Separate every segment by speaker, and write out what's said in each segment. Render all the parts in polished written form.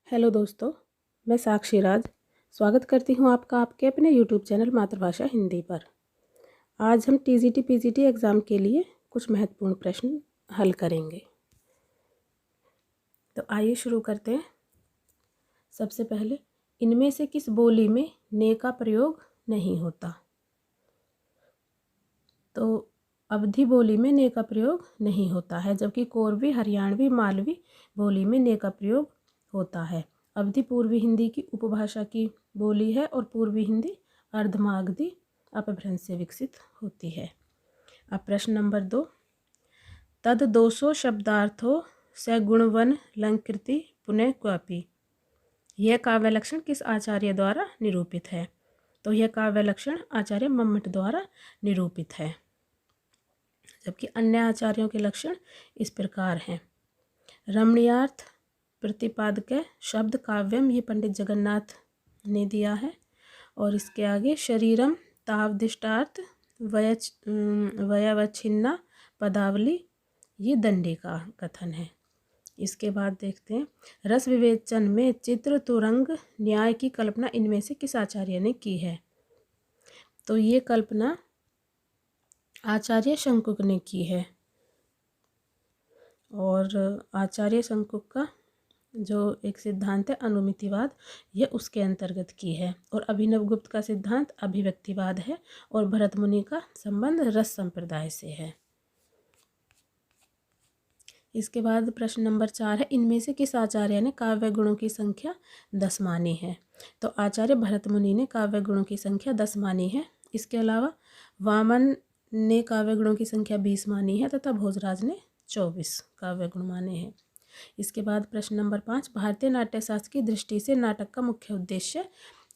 Speaker 1: Hello दोस्तों, मैं साक्षी राज स्वागत करती हूँ आपका आपके अपने यूट्यूब चैनल मातृभाषा हिंदी पर। आज हम टीजीटी पीजीटी एग्ज़ाम के लिए कुछ महत्वपूर्ण प्रश्न हल करेंगे। तो आइए शुरू करते हैं। सबसे पहले, इनमें से किस बोली में ने का प्रयोग नहीं होता? तो अवधी बोली में ने का प्रयोग नहीं होता है, जबकि कोरवी, हरियाणवी, मालवी बोली में ने का प्रयोग होता है। अवधी पूर्वी हिंदी की उपभाषा की बोली है और पूर्वी हिंदी अर्धमागधी अपभ्रंश से विकसित होती है। अब प्रश्न नंबर 2, तद 200 शब्दार्थों से गुणवन लंकृति पुनः क्वापी, यह काव्य लक्षण किस आचार्य द्वारा निरूपित है? तो यह काव्य लक्षण आचार्य मम्मट द्वारा निरूपित है, जबकि अन्य आचार्यों के लक्षण इस प्रकार हैं। रमणीयार्थ प्रतिपादक शब्द काव्यम, ये पंडित जगन्नाथ ने दिया है। और इसके आगे शरीरम तावदिष्टार्थ वयवच्छिन्ना पदावली, ये दंडी का कथन है। इसके बाद देखते हैं, रस विवेचन में चित्र तुरंग न्याय की कल्पना इनमें से किस आचार्य ने की है? तो ये कल्पना आचार्य शंकुक ने की है। और आचार्य शंकुक का जो एक सिद्धांत है अनुमितिवाद, यह उसके अंतर्गत की है। और अभिनवगुप्त का सिद्धांत अभिव्यक्तिवाद है और भरत मुनि का संबंध रस संप्रदाय से है। इसके बाद प्रश्न नंबर 4 है, इनमें से किस आचार्य ने काव्य गुणों की संख्या 10 मानी है? तो आचार्य भरत मुनि ने काव्य गुणों की संख्या 10 मानी है। इसके अलावा वामन ने काव्य गुणों की संख्या 20 मानी है तथा भोजराज ने 24 काव्य गुण माने हैं। इसके बाद प्रश्न नंबर 5, भारतीय नाट्यशास्त्र की दृष्टि से नाटक का मुख्य उद्देश्य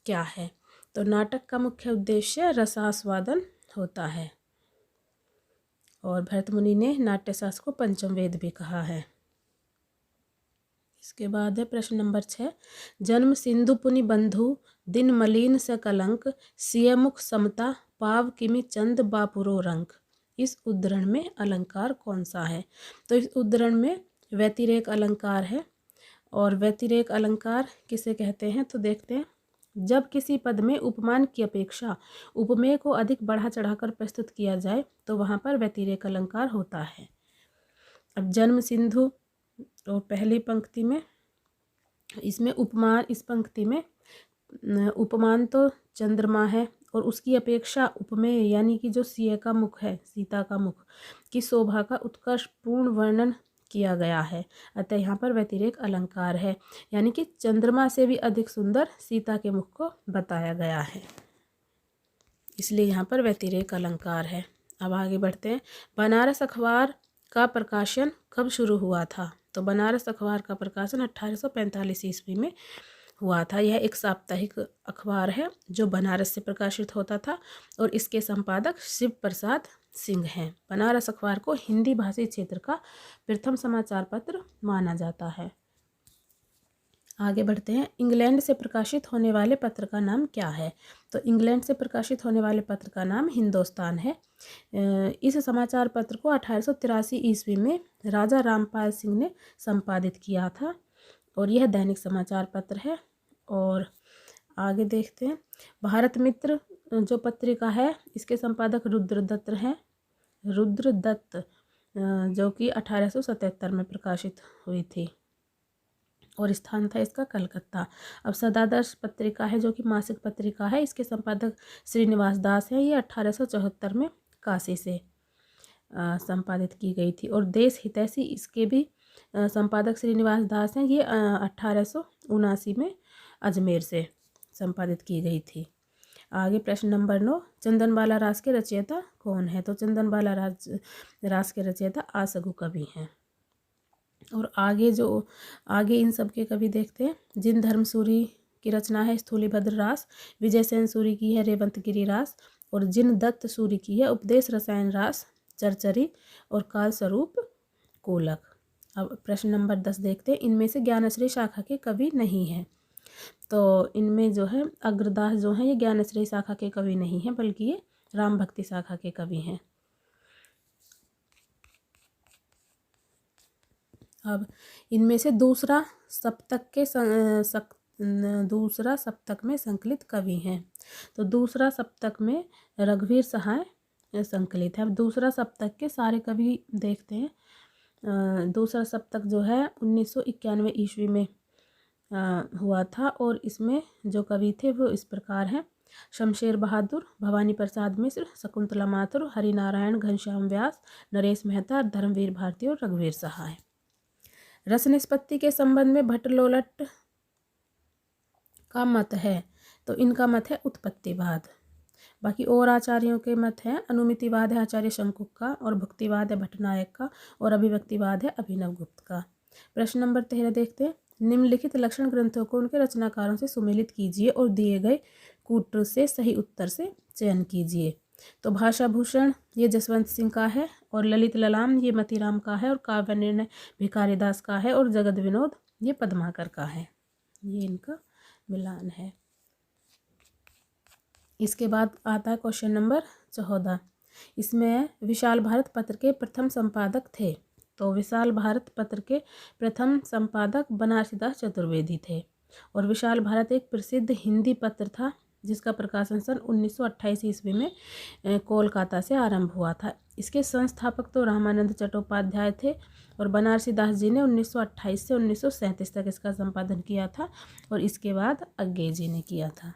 Speaker 1: क्या है? तो नाटक का मुख्य उद्देश्य रसास्वादन होता है। और भरत मुनि ने नाट्यशास्त्र को पंचम वेद भी कहा है। इसके बाद है प्रश्न नंबर 6, जन्म सिंधु पुनि बंधु दिन मलिन स कलंक सिय मुख समता पाव किमि चंद बापुरो रंक, इस उद्धरण में अलंकार कौन सा है? तो इस उद्धरण में व्यतिरेक अलंकार है। और व्यतिरेक अलंकार किसे कहते हैं? तो देखते हैं, जब किसी पद में उपमान की अपेक्षा उपमेय को अधिक बढ़ा चढ़ाकर प्रस्तुत किया जाए तो वहाँ पर व्यतिरेक अलंकार होता है। अब जन्म सिंधु तो पहली पंक्ति में, इसमें उपमान, इस पंक्ति में उपमान तो चंद्रमा है और उसकी अपेक्षा उपमेय यानी कि जो सिय का मुख है, सीता का मुख की शोभा का उत्कर्षपूर्ण वर्णन किया गया है। अतः यहाँ पर व्यतिरेक अलंकार है, यानी कि चंद्रमा से भी अधिक सुंदर सीता के मुख को बताया गया है, इसलिए यहाँ पर व्यतिरेक अलंकार है। अब आगे बढ़ते हैं, बनारस अखबार का प्रकाशन कब शुरू हुआ था? तो बनारस अखबार का प्रकाशन 1845 ईस्वी में हुआ था। यह एक साप्ताहिक अखबार है जो बनारस से प्रकाशित होता था और इसके संपादक शिव प्रसाद सिंह हैं। बनारस अखबार को हिंदी भाषी क्षेत्र का प्रथम समाचार पत्र माना जाता है। आगे बढ़ते हैं, इंग्लैंड से प्रकाशित होने वाले पत्र का नाम क्या है? तो इंग्लैंड से प्रकाशित होने वाले पत्र का नाम हिंदुस्तान है। इस समाचार पत्र को 1883 ईस्वी में राजा रामपाल सिंह ने संपादित किया था और यह दैनिक समाचार पत्र है। और आगे देखते हैं, भारत मित्र जो पत्रिका है इसके संपादक रुद्रदत्त हैं। रुद्रदत्त जो कि 1877 में प्रकाशित हुई थी और स्थान था इसका कलकत्ता। अब सदादर्श पत्रिका है जो कि मासिक पत्रिका है, इसके संपादक श्रीनिवास दास हैं। ये 1874 में काशी से संपादित की गई थी। और देश हितैषी इसके भी संपादक श्रीनिवास दास हैं। ये 1879 में अजमेर से संपादित की गई थी। आगे प्रश्न नंबर 9, चंदनबाला रास के रचयिता कौन है? तो चंदनबाला रास के रचयिता आसगु कवि हैं। और आगे इन सब के कवि देखते हैं, जिन धर्मसूरी की रचना है स्थूलीभद्र रास, विजय सेन सूरी की है रेवंतगिरी रास और जिन दत्त सूरी की है उपदेश रसायन रास, चरचरी और काल स्वरूप कोलक। अब प्रश्न नंबर 10 देखते हैं, इनमें से ज्ञानश्री शाखा के कवि नहीं हैं। तो इनमें जो है अग्रदास जो है ये ज्ञानश्री शाखा के कवि नहीं हैं, बल्कि ये राम भक्ति शाखा के कवि हैं। अब इनमें से दूसरा सप्तक में संकलित कवि हैं। तो दूसरा सप्तक में रघुवीर सहाय संकलित है। अब दूसरा सप्तक के सारे कवि देखते हैं। दूसरा सप्तक जो है 1991 ईस्वी में हुआ था और इसमें जो कवि थे वो इस प्रकार हैं: शमशेर बहादुर, भवानी प्रसाद मिश्र, शकुंतला माथुर, हरिनारायण घनश्याम व्यास, नरेश मेहता, धर्मवीर भारती और रघुवीर सहाय। रस निष्पत्ति के संबंध में भट्टलोलट का मत है, तो इनका मत है उत्पत्तिवाद। बाकी और आचार्यों के मत हैं: अनुमितिवाद है आचार्य शंकुक का, और भुक्तिवाद है भट्टनायक का, और अभिव्यक्तिवाद है अभिनव गुप्त का। प्रश्न नंबर 13 देखते हैं। निम्नलिखित लक्षण ग्रंथों को उनके रचनाकारों से सुमेलित कीजिए और दिए गए कूट से सही उत्तर से चयन कीजिए। तो भाषा भूषण ये जसवंत सिंह का है, और ललित ललाम ये मतीराम का है, और काव्य निर्णय भिखारीदास का है, और जगत विनोद ये पद्माकर का है। ये इनका मिलान है। इसके बाद आता है क्वेश्चन नंबर 14। इसमें विशाल भारत पत्र के प्रथम संपादक थे। तो विशाल भारत पत्र के प्रथम संपादक बनारसीदास चतुर्वेदी थे, और विशाल भारत एक प्रसिद्ध हिंदी पत्र था जिसका प्रकाशन सन 1928 ईस्वी में कोलकाता से आरंभ हुआ था। इसके संस्थापक तो रामानंद चट्टोपाध्याय थे, और बनारसीदास जी ने 1928 से 1937 तक इसका संपादन किया था, और इसके बाद अज्ञे जी ने किया था।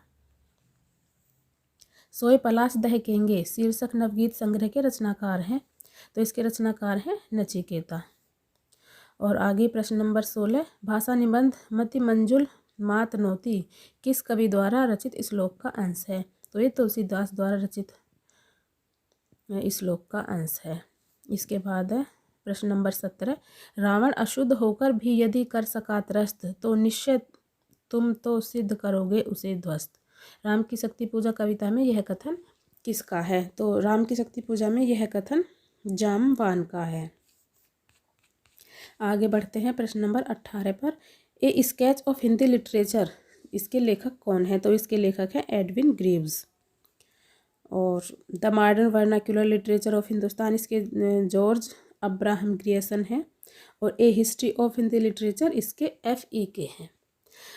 Speaker 1: सोए पलाश दहकेंगे शीर्षक नवगीत संग्रह के रचनाकार हैं। तो इसके रचनाकार हैं नचिकेता। और आगे प्रश्न नंबर 16। भाषा निबंध मति मंजुल मातनोती किस कवि द्वारा रचित श्लोक का अंश है? तो ये तुलसीदास द्वारा रचित श्लोक का अंश है। इसके बाद है प्रश्न नंबर 17। रावण अशुद्ध होकर भी यदि कर सका त्रस्त, तो निश्चय तुम तो सिद्ध करोगे उसे ध्वस्त। राम की शक्ति पूजा कविता में यह कथन किसका है? तो राम की शक्ति पूजा में यह कथन जामवान का है। आगे बढ़ते हैं प्रश्न नंबर 18 पर। ए स्केच ऑफ हिंदी लिटरेचर, इसके लेखक कौन है? तो इसके लेखक हैं एडविन ग्रीव्स। और the modern vernacular literature of Hindustan, इसके जॉर्ज अब्राहम ग्रियर्सन हैं। और ए हिस्ट्री ऑफ हिंदी लिटरेचर, इसके FE हैं।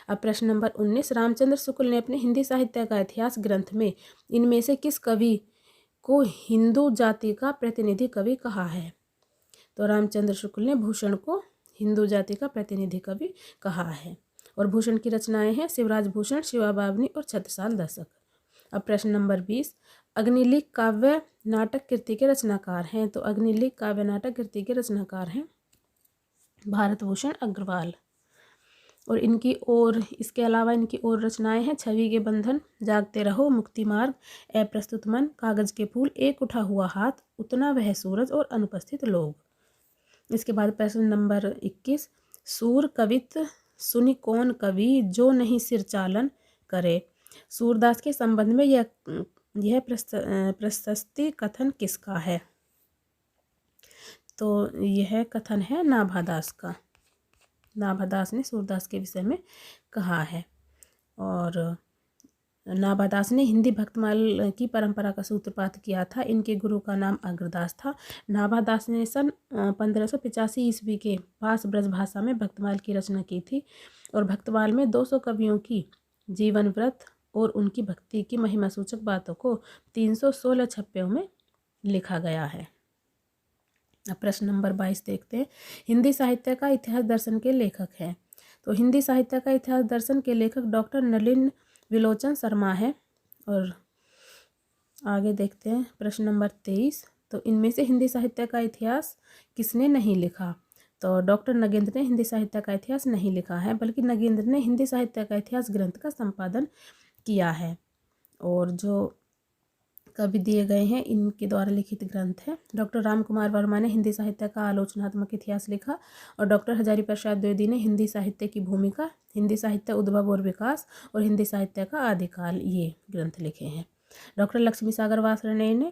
Speaker 1: अब प्रश्न नंबर 19। रामचंद्र शुक्ल ने अपने हिंदी साहित्य का इतिहास ग्रंथ में इनमें से किस कवि को हिंदू जाति का प्रतिनिधि कवि कहा है? तो रामचंद्र शुक्ल ने भूषण को हिंदू जाति का प्रतिनिधि कवि कहा है। और भूषण की रचनाएं हैं शिवराज भूषण, शिवा बावनी और छत्रसाल दशक। अब प्रश्न नंबर 20। अग्निलिख काव्य नाटक कृति के रचनाकार हैं। तो अग्निलिख काव्य नाटक कृति के रचनाकार हैं भारत भूषण अग्रवाल। और इनकी और इसके अलावा इनकी और रचनाएं हैं छवि के बंधन, जागते रहो, मुक्ति मार्ग, अप्रस्तुत मन, कागज के फूल, एक उठा हुआ हाथ, उतना वह सूरज और अनुपस्थित लोग। इसके बाद प्रश्न नंबर 21। सूर कवित सुनि कौन कवि जो नहीं सिर चालन करे। सूरदास के संबंध में यह प्रशस्ति कथन किसका है? तो यह कथन है नाभादास का। नाभादास ने सूरदास के विषय में कहा है। और नाभादास ने हिंदी भक्तमाल की परंपरा का सूत्रपात किया था। इनके गुरु का नाम अग्रदास था। नाभादास ने सन 1585 ईस्वी के पास ब्रज भाषा में भक्तमाल की रचना की थी। और भक्तमाल में 200 कवियों की जीवन व्रत और उनकी भक्ति की महिमा सूचक बातों को 316 छप्पयों में लिखा गया है। अब प्रश्न नंबर 22 देखते हैं। हिंदी साहित्य का इतिहास दर्शन के लेखक हैं। तो हिंदी साहित्य का इतिहास दर्शन के लेखक डॉक्टर नलिन विलोचन शर्मा है। और आगे देखते हैं प्रश्न नंबर 23। तो इनमें से हिंदी साहित्य का इतिहास किसने नहीं लिखा? तो डॉक्टर नगेंद्र ने हिंदी साहित्य का इतिहास नहीं लिखा है, बल्कि नगेंद्र ने हिंदी साहित्य का इतिहास ग्रंथ का संपादन किया है। और जो कवि दिए गए हैं इनके द्वारा लिखित ग्रंथ है। डॉक्टर राम कुमार वर्मा ने हिंदी साहित्य का आलोचनात्मक इतिहास लिखा, और डॉक्टर हजारी प्रसाद द्विवेदी ने हिंदी साहित्य की भूमिका, हिंदी साहित्य उद्भव और विकास, और हिंदी साहित्य का आदिकाल ये ग्रंथ लिखे हैं। डॉक्टर लक्ष्मी सागर वासरणे ने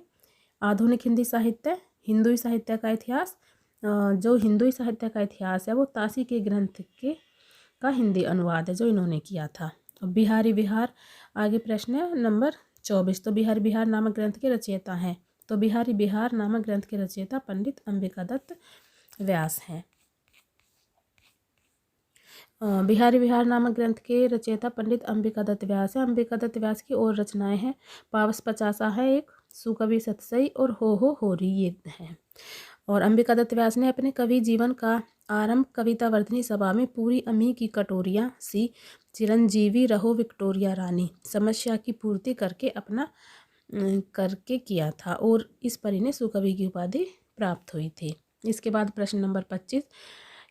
Speaker 1: आधुनिक हिंदी साहित्य, हिंदुई साहित्य का इतिहास, जो हिंदुई साहित्य का इतिहास है वो तासी के ग्रंथ का हिंदी अनुवाद है जो इन्होंने किया था। बिहारी बिहार, आगे प्रश्न है नंबर 24। तो बिहारी बिहार नामक ग्रंथ के रचयिता हैं। तो बिहारी बिहार नामक ग्रंथ के रचयिता पंडित अंबिका दत्त व्यास हैं। बिहारी विहार नामक ग्रंथ के रचयिता पंडित अंबिका दत्त व्यास है। अंबिका दत्त व्यास की और रचनाएं हैं पावस पचासा है एक, सुकवि सतसई और हो होरी, ये है। और अंबिका दत्त व्यास ने अपने कवि जीवन का आरंभ कविता वर्धनी सभा में पूरी अमी की कटोरियाँ सी, चिरंजीवी रहो विक्टोरिया रानी समस्या की पूर्ति करके किया था और इस पर इन्हें सुकवि की उपाधि प्राप्त हुई थी। इसके बाद प्रश्न नंबर 25,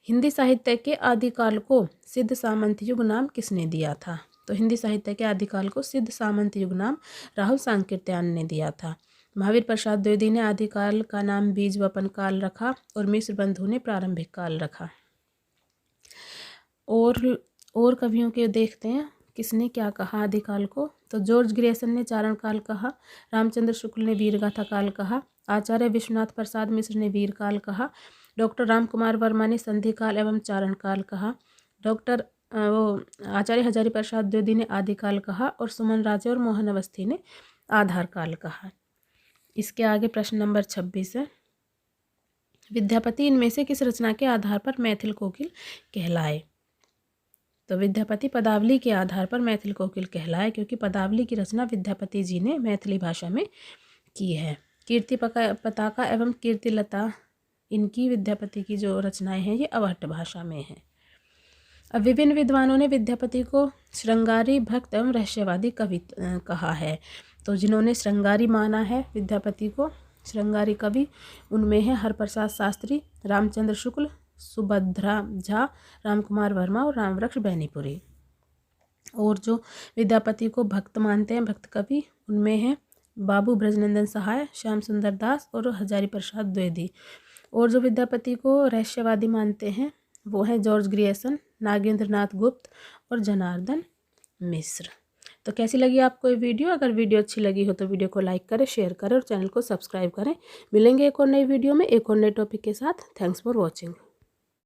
Speaker 1: हिंदी साहित्य के आदिकाल को सिद्ध सामंत युग नाम किसने दिया था? तो हिंदी साहित्य के आदिकाल को सिद्ध सामंत युग नाम राहुल सांकृत्यायन ने दिया था। महावीर प्रसाद द्विवेदी ने आदिकाल का नाम बीज वपन काल रखा और मिश्र बंधु ने प्रारंभिक काल रखा। और कवियों के देखते हैं किसने क्या कहा आदिकाल को। तो जॉर्ज ग्रेसन ने चारण काल कहा, रामचंद्र शुक्ल ने वीरगाथा काल कहा, आचार्य विश्वनाथ प्रसाद मिश्र ने वीर काल कहा, डॉक्टर राम कुमार वर्मा ने संधि काल एवं चारण काल कहा, आचार्य हजारी प्रसाद द्विवेदी ने आदिकाल कहा और सुमन राजे और मोहन अवस्थी ने आधार काल कहा। इसके आगे प्रश्न नंबर 26 है, विद्यापति इनमें से किस रचना के आधार पर मैथिल कोकिल कहलाए? तो विद्यापति पदावली के आधार पर मैथिल कोकिल कहलाए, क्योंकि पदावली की रचना विद्यापति जी ने मैथिली भाषा में की है। कीर्ति पताका एवं कीर्तिलता, इनकी विद्यापति की जो रचनाएं हैं ये अवहट्ट भाषा में हैं। अब विभिन्न विद्वानों ने विद्यापति को श्रृंगारी, भक्त एवं रहस्यवादी कवि कहा है। तो जिन्होंने श्रृंगारी माना है विद्यापति को, श्रृंगारी कवि, उनमें है हरप्रसाद शास्त्री, रामचंद्र शुक्ल, सुभद्रा झा, रामकुमार वर्मा और रामवृक्ष बैनीपुरी। और जो विद्यापति को भक्त मानते हैं, भक्त कवि, उनमें है बाबू ब्रजनंदन सहाय, श्याम सुंदर दास और हजारी प्रसाद द्विवेदी। और जो विद्यापति को रहस्यवादी मानते हैं वो है जॉर्ज ग्रियर्सन, नागेंद्र नाथ गुप्त और जनार्दन मिश्र। तो कैसी लगी आपको ये वीडियो? अगर वीडियो अच्छी लगी हो तो वीडियो को लाइक करें, शेयर करें और चैनल को सब्सक्राइब करें। मिलेंगे एक और नई वीडियो में एक और नए टॉपिक के साथ। Thanks for watching.